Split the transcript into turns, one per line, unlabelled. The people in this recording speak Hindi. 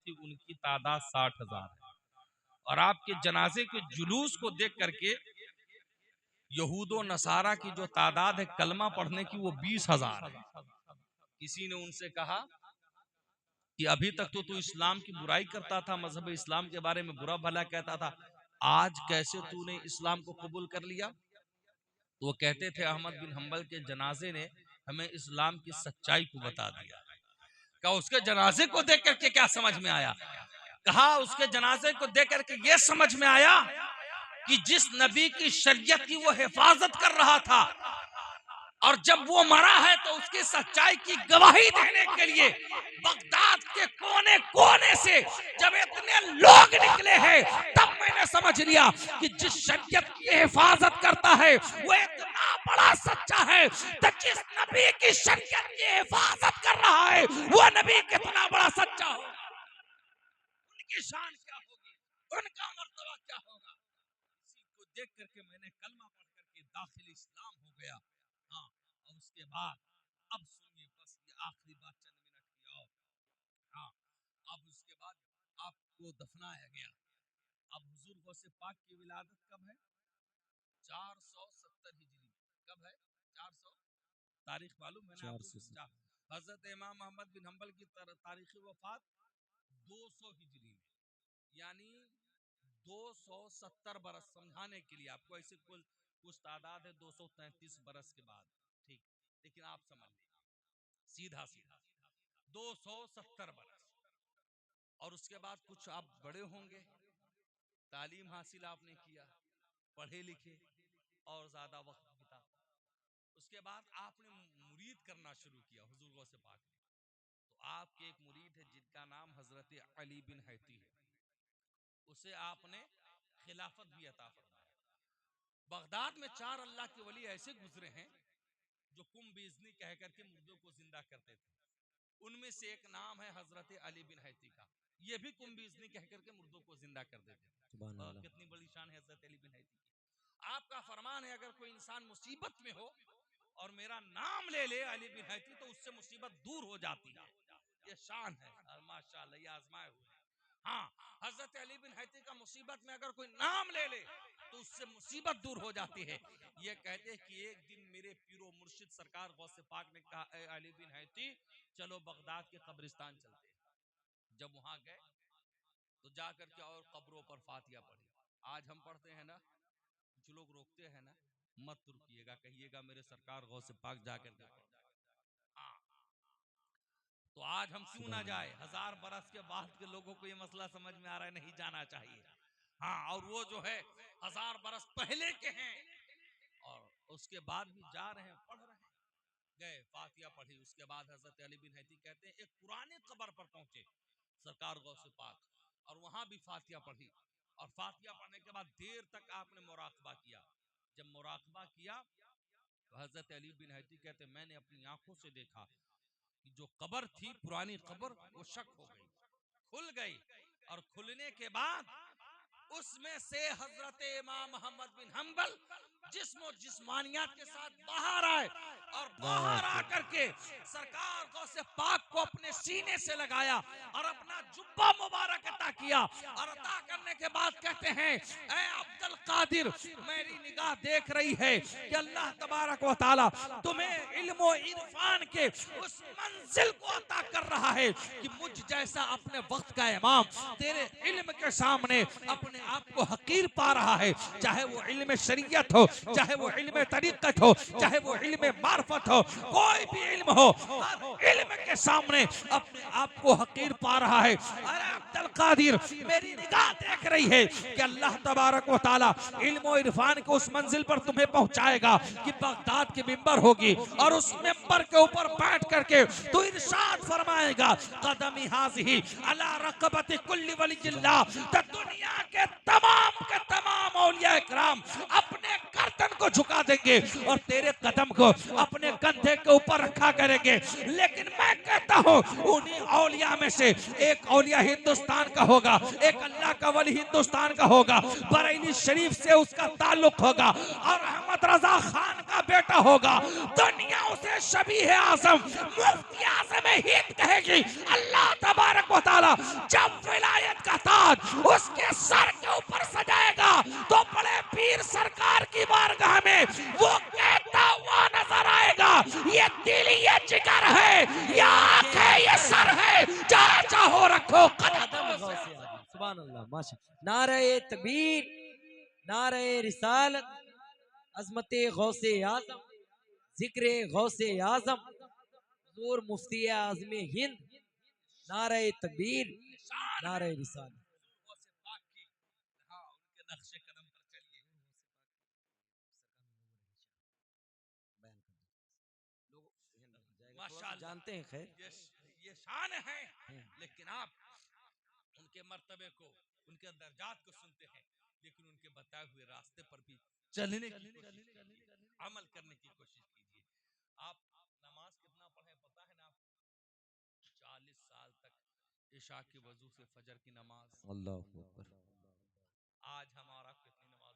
थी उनकी तादाद 60,000 है। और आपके जनाजे के जुलूस को देख करके यहूदो नसारा की जो तादाद है कलमा पढ़ने की वो 20,000 है। किसी ने उनसे कहा कि अभी तक तो तू इस्लाम की बुराई करता था, मजहब इस्लाम के बारे में बुरा भला कहता था, आज कैसे तूने इस्लाम को कबूल कर लिया? तो वो कहते थे अहमद बिन हंबल के जनाजे ने हमें इस्लाम की सच्चाई को बता दिया। क्या उसके जनाजे को देख करके क्या समझ में आया? कहा उसके जनाजे को देख करके ये समझ में आया कि जिस नबी की शरीयत की वो हिफाजत कर रहा था और जब वो मरा है तो उसकी सच्चाई की गवाही देने के लिए बगदाद के कोने कोने से जब इतने लोग निकले हैं, तब मैंने समझ लिया कि जिस शरीयत की हिफाजत करता है वो इतना बड़ा सच्चा है, तो जिस नबी की शरीयत की हिफाजत कर रहा है वो नबी कितना बड़ा सच्चा हो, उनकी शान क्या होगी, उनका मर्तबा क्या होगा। इसी को देख करके मैंने कलमा पढ़ करके दाखिल इस्लाम हो गया। हाँ, और उसके बाद अब सुनिए, बस ये आखिरी बात चंद मिनट की और। हाँ, अब उसके बाद आपको दफनाया गया। अब हुजूर गौसे पाक की विलादत कब है? 470 हिजरी। कब है? 400 तारीख मालूम है ना आपको? हजरत इमाम अहमद बिन हंबल की तारीख वफात 200 हिजरी में, यानी 270 बरस। समझाने के लिए आपको ऐसे कुछ तादाद है 233 बरस के बाद, ठीक, लेकिन आप समझ लीजिए सीधा सीधा 270 बरस। और उसके बाद कुछ आप बड़े होंगे, तालीम हासिल आपने किया, पढ़े लिखे और ज्यादा वक्त बिता, उसके बाद आपने मुरीद करना शुरू किया हुजूर गौसे पाक ने। तो आपके एक मुरीद है जिनका नाम हजरत अली बिन हैती है, उसे आपने खिलाफत भी अता फरमाया। बगदाद में 4 अल्लाह के वली ऐसे गुजरे हैं जो कुम बिजनी कह करके मुर्दों को जिंदा करते थे। उनमें से एक नाम है हजरत अली बिन हैती का, ये भी कुम बिजनी कह करके मुर्दों को जिंदा कर देते थे। कितनी बड़ी शान है हजरत अली बिन हैती की। आपका फरमान है अगर कोई इंसान मुसीबत में हो और मेरा नाम ले ले अली बिन हैती, तो उससे मुसीबत दूर हो जाती है। ये शान है और माशाअल्लाह ये आजमाए हुए हैं। हाँ, हजरत अली बिन हैती का मुसीबत में अगर कोई नाम ले ले तो उससे मुसीबत दूर हो जाती है। ये कहते हैं कि एक दिन मेरे पीरो मुर्शिद सरकार गौसे पाक ने कहा, ए अली बिन हैती चलो बगदाद के कब्रिस्तान चलते हैं। जब वहां गए तो जाकर के और कब्रों पर फातिया पढ़ी। आज हम पढ़ते हैं ना, कुछ लोग रोकते हैं ना, मत रुकिएगा, कहिएगा मेरे सरकार गौसे पाक जाकर के पढ़। हाँ, तो आज हम क्यों ना जाए? 1000 बरस के बाद के लोगों को ये मसला समझ में आ रहा है, नहीं जाना चाहिए। हाँ, और वो जो है 1000 बरस पहले के हैं और उसके बाद भी जा रहे हैं, पढ़ रहे हैं। गए, फातिया पढ़ी, उसके बाद हजरत अली बिन हैती कहते हैं एक पुराने कब्र पर पहुंचे सरकार गौसे पाक, और वहां भी फातिया पढ़ी। और फातिया पढ़ने के बाद देर तक आपने मुराकबा किया। जब मुराकबा किया तो हजरत अली बिन हैती कहते मैंने अपनी आंखों से देखा कि जो कब्र थी पुरानी कब्र वो शक हो गई, खुल गई, और खुलने के बाद उसमें से हजरत इमाम मोहम्मद बिन हंबल जिस्म और जिस्मानियत के साथ बाहर आए और बाहर आकर के सरकार गौसे पाक को अपने सीने से लगाया और अपना जुब्बा मुबारक अता किया। और अता करने के बाद कहते हैं, ऐ अब्दुल कादिर, मेरी निगाह देख रही है कि अल्लाह तबारक व तआला तुम्हें इल्म और इरफान के उस मंजिल को अता कर रहा है कि मुझ जैसा अपने वक्त का इमाम तेरे इल्म के सामने अपने आप को हकीर पा रहा है। चाहे वो इल्म शरीयत हो, चाहे वो इल्म तरीक़त हो, चाहे वो इल्म मार्फत हो, कोई भी इल्म हो, हर इल्म के सामने अपने आप को हकीर पा रहा है। अरे अब्दुल कादिर, मेरी निगाह देख रही है कि अल्लाह तबारक व तआला इल्म और इरफान के उस मंजिल पर तुम्हें पहुंचाएगा कि बगदाद की मिंबर होगी और उस मिंबर के ऊपर बैठ करके तो इरशाद फरमाएगा, कदमी हाज़िही अला रक़बति कुल्ली वलिय्यिल्लाह। तो दुनिया के तमाम औलिया इकराम अपने करतब गर्दन को झुका देंगे और तेरे कदम को अपने कंधे के ऊपर रखा करेंगे। लेकिन मैं कहता हूं उन्हीं औलिया में से एक औलिया हिंदुस्तान का होगा, एक अल्लाह का वली हिंदुस्तान का होगा, बरेली शरीफ से उसका ताल्लुक होगा और अहमद रजा खान का बेटा होगा। दुनिया उसे शबीह आजम मुफ्ती आजम हिंद कहेगी। अल्लाह तबारक व तआला जब विलायत का ताज उसके सर के ऊपर सजाएगा तो बड़े पीर सरकार की बारगाह में वो कहता हुआ नजर आएगा, ये दिल ये जिगर है, ये आंख है, ये सर है, जहाँ चाहो रखो कदम।
सुभान अल्लाह माशा। नारे तकबीर, नारे रिसालत, अजमत गौसे आजम, जिक्र गौसे आजम, हुजूर मुफ्ती आज़म हिंद, नारे तकबीर, नारे रिसालत।
माशाअल्लाह
जानते हैं खैर
ये शान है, लेकिन आप उनके मर्तबे को, उनके दर्जात को सुनते हैं, लेकिन उनके बताए हुए रास्ते पर भी चलने की कोशिश कीजिए, अमल करने की कोशिश कीजिए। आप नमाज कितना पढ़े पता है ना? आप 40 साल तक इशा की वजू से फजर की नमाज,
अल्लाह